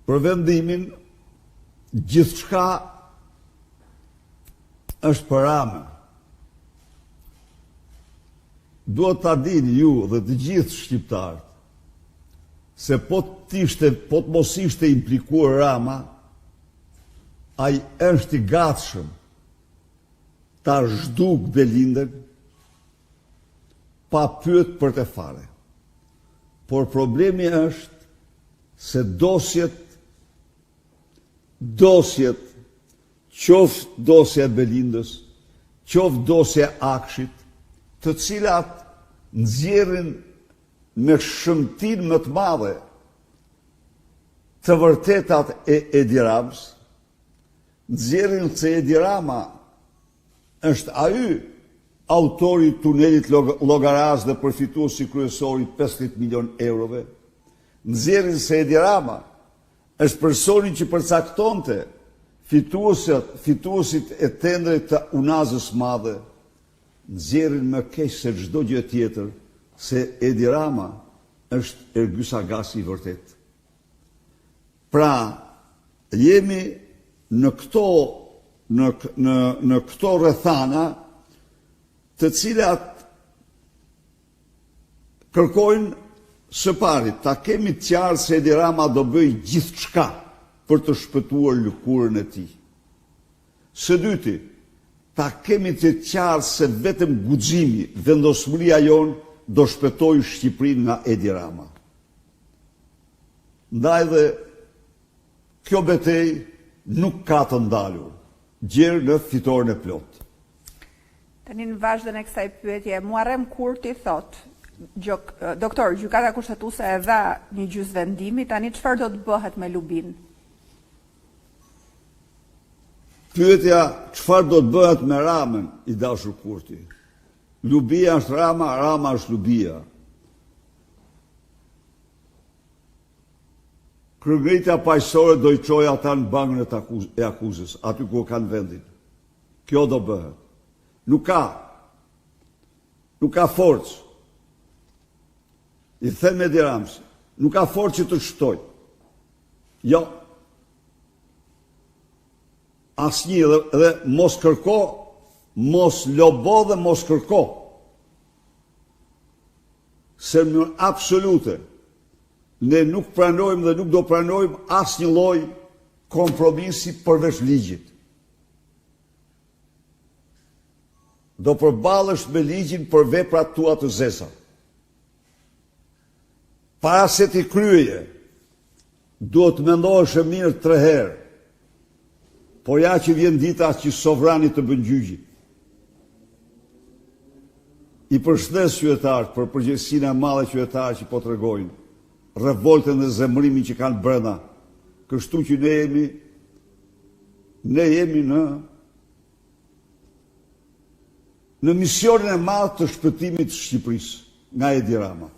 për vendimin, gjithçka është për Ramën. Duhet ta dini ju dhe të gjithë shqiptarët se po të mos ishte implikuar Rama, ai është i gatshëm ta zhduk Belindën pa pyet për të fare. Por problemi është se dosjet, qoftë dosja e Belindës, qoftë dosja e Akshit, të cilat nxjerrin me shëmtim më të madhe të vërtetat e Edi Ramës, nxjerrin se Edi Rama është ai autori i tunelit Llogaraz dhe përfituesi kryesor i 50 milion eurove, nxjerrin se Edi Rama është personi që përcaktonte fituesit e tendrit të Unazës madhe, nxjerrin më keq se çdo gjë tjetër se Edi Rama është Ergyll Sagasi i vërtet. Pra, jemi në këto rrethana të cilat kërkojnë së pari ta kemi të qartë se Edi Rama do bëj gjithçka për të shpëtuar lëkurën e tij. Së dyti, ta kemi të qartë se vetëm guximi, vendosmëria jonë do shpëtojë Shqipërinë nga Edi Rama. Ndaj dhe kjo betejë nuk ka të ndalur, gjerë në fitoren e plot. Tani në vazhdën e kësaj pyetje, Muharrem Kurti thot, doktor, gjykata kushtetuese e dha një gjysmëvendimi, tani çfarë do të bëhet me Lubin? Pyetja çfarë do të bëhet me Ramën, i dashur Kurti. Lubia është Rama, Rama është Lubia. Kryegëritja paqësore do i çojë ata në bankën e akuzës, aty ku kanë vendin. Kjo do bëhet. Nuk ka forcë. I them Edi Ramës, nuk ka forcë që të shpëtojë. Jo. Asnjë dhe mos kërko, mos lobo dhe mos kërko. Se në absolute, ne nuk pranojmë dhe nuk do pranojmë asnjë lloj kompromisi përveç ligjit. Do përballesh me ligjin për veprat tua të zeza. Para se ti kryeje, duhet të mendohesh e mirë 3 herë. Por ja që vjen dita që sovrani të bën gjyqi. I përshëndes qytetarët për përgjegjësinë e madhe qytetarë që po tregojnë, revoltën dhe zemërimin që kanë brenda. Kështu që ne jemi në misionin e madh të shpëtimit të Shqipërisë nga Edi Rama.